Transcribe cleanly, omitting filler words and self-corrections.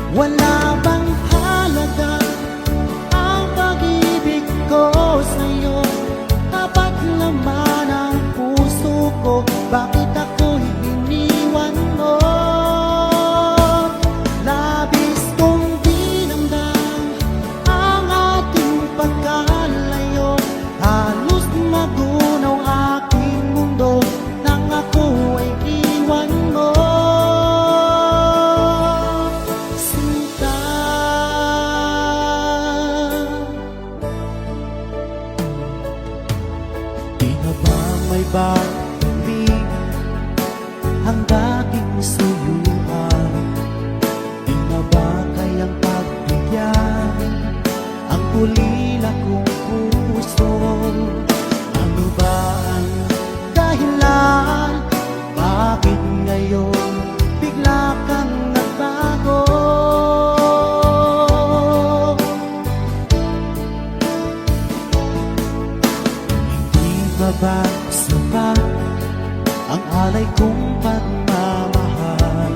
Wala bang halaga ang pag-ibig ko sa'yo? Tapat naman ang puso ko, bakit ako'y iniwan mo? Labis kong dinamdam ang ating pagkalayo, halos magunaw aking mundo nang ako ay iwan mo. Sinta, di na ba may babalik ang dating suyuan? Di na ba kayang pagbigyan ang ulila kong puso? Ano ba ang dahilan? Bakit ngayon bigla kang nagbago? Hindi ba ba sapat ang alay kong pagmamahal?